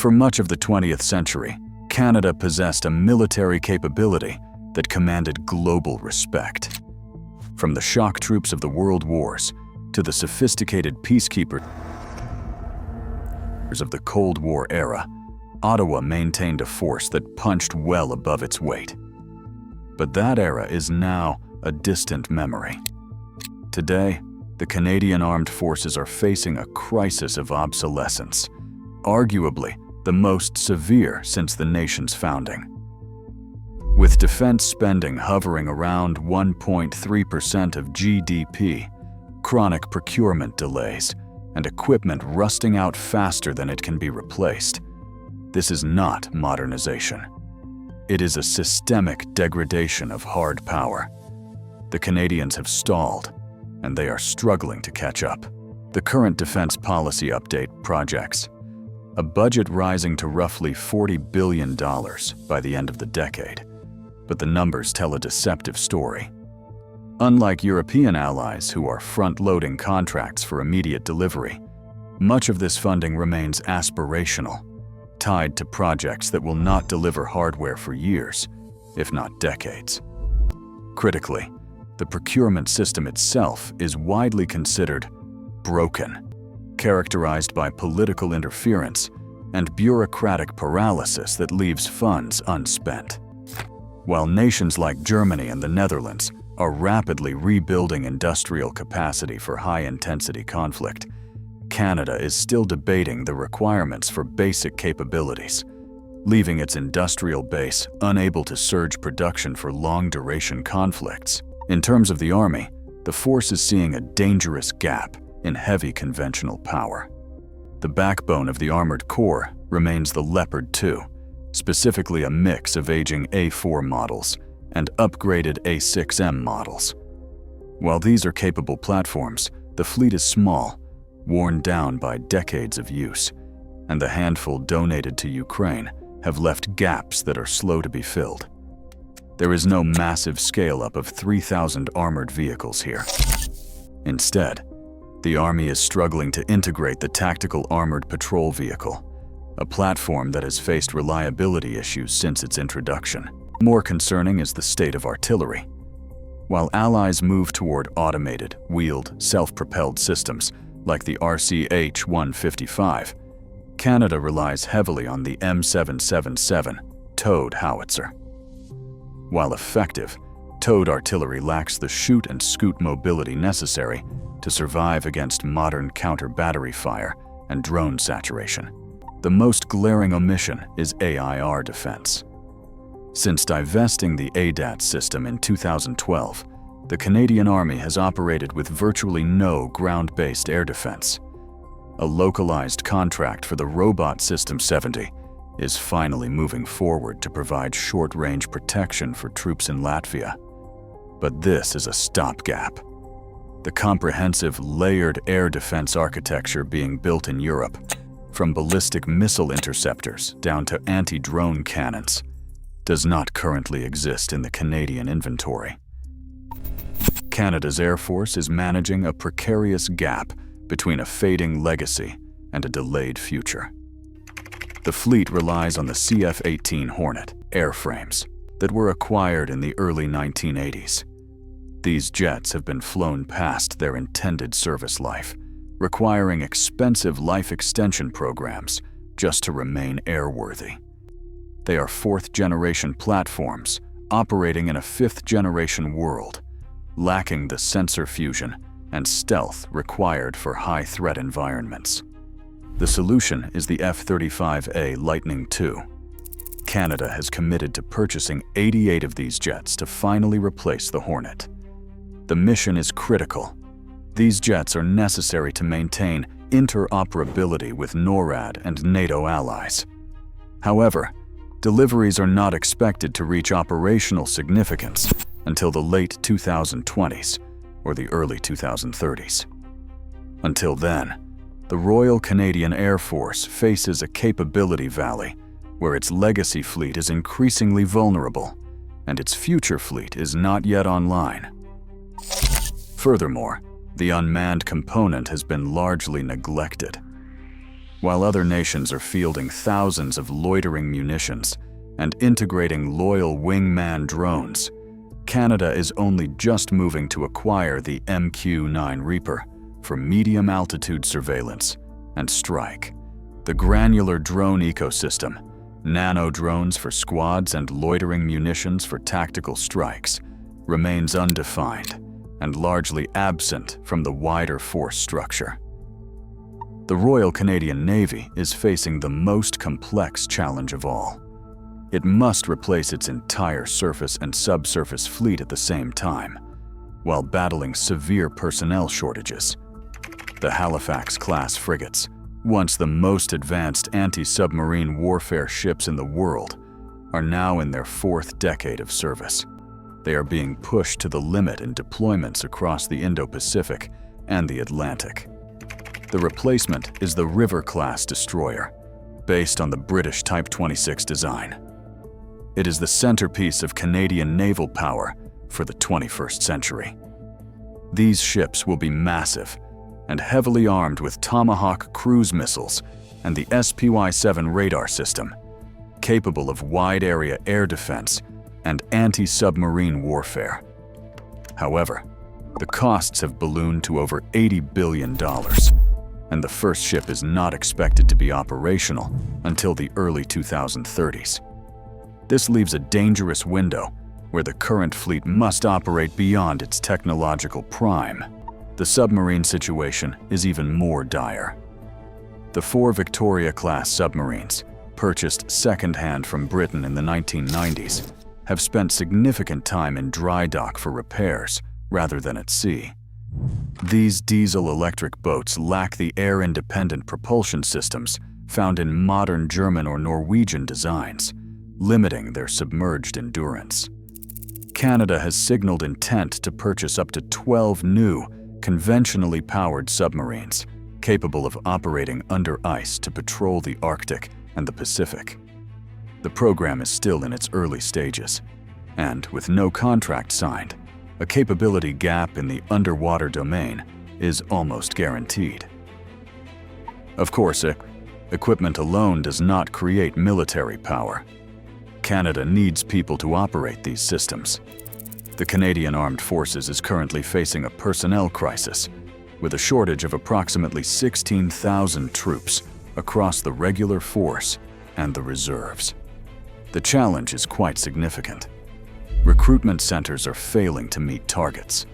For much of the 20th century, Canada possessed a military capability that commanded global respect. From the shock troops of the World Wars to the sophisticated peacekeepers of the Cold War era, Ottawa maintained a force that punched well above its weight. But that era is now a distant memory. Today, the Canadian Armed Forces are facing a crisis of obsolescence, arguably the most severe since the nation's founding. With defense spending hovering around 1.3% of GDP, chronic procurement delays, and equipment rusting out faster than it can be replaced, this is not modernization. It is a systemic degradation of hard power. The Canadians have stalled, and they are struggling to catch up. The current defense policy update projects a budget rising to roughly $40 billion by the end of the decade, but the numbers tell a deceptive story. Unlike European allies who are front-loading contracts for immediate delivery, much of this funding remains aspirational, tied to projects that will not deliver hardware for years, if not decades. Critically, the procurement system itself is widely considered broken, characterized by political interference and bureaucratic paralysis that leaves funds unspent. While nations like Germany and the Netherlands are rapidly rebuilding industrial capacity for high-intensity conflict, Canada is still debating the requirements for basic capabilities, leaving its industrial base unable to surge production for long-duration conflicts. In terms of the Army, the force is seeing a dangerous gap in heavy conventional power. The backbone of the Armored Corps remains the Leopard 2, specifically a mix of aging A4 models and upgraded A6M models. While these are capable platforms, the fleet is small, worn down by decades of use, and the handful donated to Ukraine have left gaps that are slow to be filled. There is no massive scale-up of 3,000 armored vehicles here. Instead, the Army is struggling to integrate the Tactical Armored Patrol Vehicle, a platform that has faced reliability issues since its introduction. More concerning is the state of artillery. While allies move toward automated, wheeled, self-propelled systems like the RCH-155, Canada relies heavily on the M777 towed howitzer. While effective, towed artillery lacks the shoot-and-scoot mobility necessary to survive against modern counter-battery fire and drone saturation. The most glaring omission is AIR defense. Since divesting the ADAT system in 2012, the Canadian Army has operated with virtually no ground-based air defense. A localized contract for the Robot System 70 is finally moving forward to provide short-range protection for troops in Latvia. But this is a stopgap. The comprehensive layered air defense architecture being built in Europe, from ballistic missile interceptors down to anti-drone cannons, does not currently exist in the Canadian inventory. Canada's Air Force is managing a precarious gap between a fading legacy and a delayed future. The fleet relies on the CF-18 Hornet airframes that were acquired in the early 1980s. These jets have been flown past their intended service life, requiring expensive life extension programs just to remain airworthy. They are fourth-generation platforms operating in a fifth-generation world, lacking the sensor fusion and stealth required for high-threat environments. The solution is the F-35A Lightning II. Canada has committed to purchasing 88 of these jets to finally replace the Hornet. The mission is critical. These jets are necessary to maintain interoperability with NORAD and NATO allies. However, deliveries are not expected to reach operational significance until the late 2020s or the early 2030s. Until then, the Royal Canadian Air Force faces a capability valley where its legacy fleet is increasingly vulnerable and its future fleet is not yet online. Furthermore, the unmanned component has been largely neglected. While other nations are fielding thousands of loitering munitions and integrating loyal wingman drones, Canada is only just moving to acquire the MQ-9 Reaper for medium-altitude surveillance and strike. The granular drone ecosystem, nano drones for squads and loitering munitions for tactical strikes, remains undefined and largely absent from the wider force structure. The Royal Canadian Navy is facing the most complex challenge of all. It must replace its entire surface and subsurface fleet at the same time, while battling severe personnel shortages. The Halifax-class frigates, once the most advanced anti-submarine warfare ships in the world, are now in their fourth decade of service. They are being pushed to the limit in deployments across the Indo-Pacific and the Atlantic. The replacement is the River-class destroyer, based on the British Type 26 design. It is the centerpiece of Canadian naval power for the 21st century. These ships will be massive and heavily armed with Tomahawk cruise missiles and the SPY-7 radar system, capable of wide-area air defense and anti-submarine warfare. However, the costs have ballooned to over $80 billion, and the first ship is not expected to be operational until the early 2030s. This leaves a dangerous window where the current fleet must operate beyond its technological prime. The submarine situation is even more dire. The 4 Victoria-class submarines, purchased second-hand from Britain in the 1990s, have spent significant time in dry dock for repairs rather than at sea. These diesel-electric boats lack the air-independent propulsion systems found in modern German or Norwegian designs, limiting their submerged endurance. Canada has signaled intent to purchase up to 12 new, conventionally powered submarines, capable of operating under ice to patrol the Arctic and the Pacific. The program is still in its early stages, and with no contract signed, a capability gap in the underwater domain is almost guaranteed. Of course, equipment alone does not create military power. Canada needs people to operate these systems. The Canadian Armed Forces is currently facing a personnel crisis, with a shortage of approximately 16,000 troops across the regular force and the reserves. The challenge is quite significant. Recruitment centers are failing to meet targets,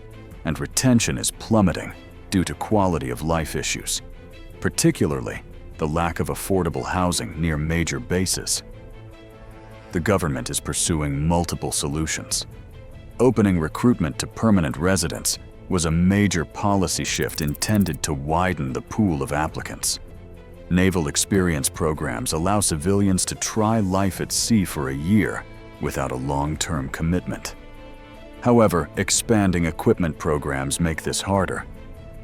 and retention is plummeting due to quality of life issues, particularly the lack of affordable housing near major bases. The government is pursuing multiple solutions. Opening recruitment to permanent residents was a major policy shift intended to widen the pool of applicants. Naval experience programs allow civilians to try life at sea for a year without a long-term commitment. However, expanding equipment programs make this harder.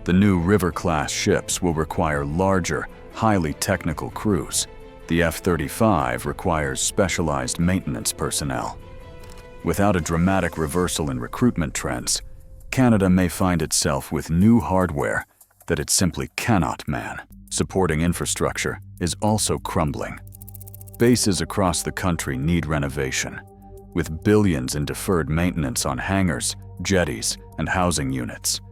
The new River-class ships will require larger, highly technical crews. The F-35 requires specialized maintenance personnel. Without a dramatic reversal in recruitment trends, Canada may find itself with new hardware that it simply cannot man. Supporting infrastructure is also crumbling. Bases across the country need renovation, with billions in deferred maintenance on hangars, jetties, and housing units.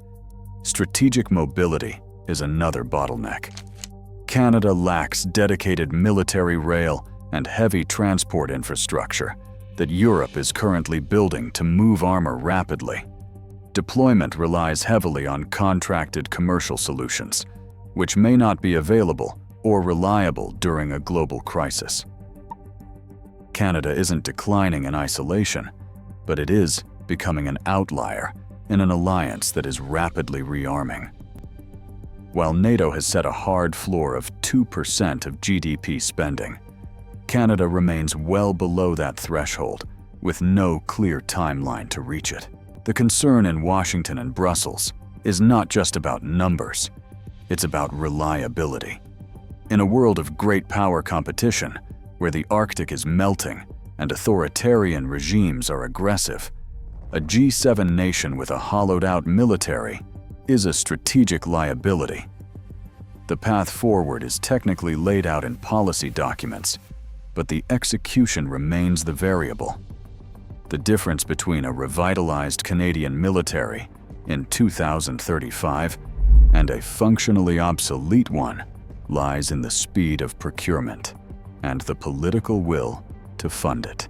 Strategic mobility is another bottleneck. Canada lacks dedicated military rail and heavy transport infrastructure that Europe is currently building to move armor rapidly. Deployment relies heavily on contracted commercial solutions, which may not be available or reliable during a global crisis. Canada isn't declining in isolation, but it is becoming an outlier in an alliance that is rapidly rearming. While NATO has set a hard floor of 2% of GDP spending, Canada remains well below that threshold, with no clear timeline to reach it. The concern in Washington and Brussels is not just about numbers, it's about reliability. In a world of great power competition, where the Arctic is melting and authoritarian regimes are aggressive, a G7 nation with a hollowed-out military is a strategic liability. The path forward is technically laid out in policy documents, but the execution remains the variable. The difference between a revitalized Canadian military in 2035 and a functionally obsolete one lies in the speed of procurement and the political will to fund it.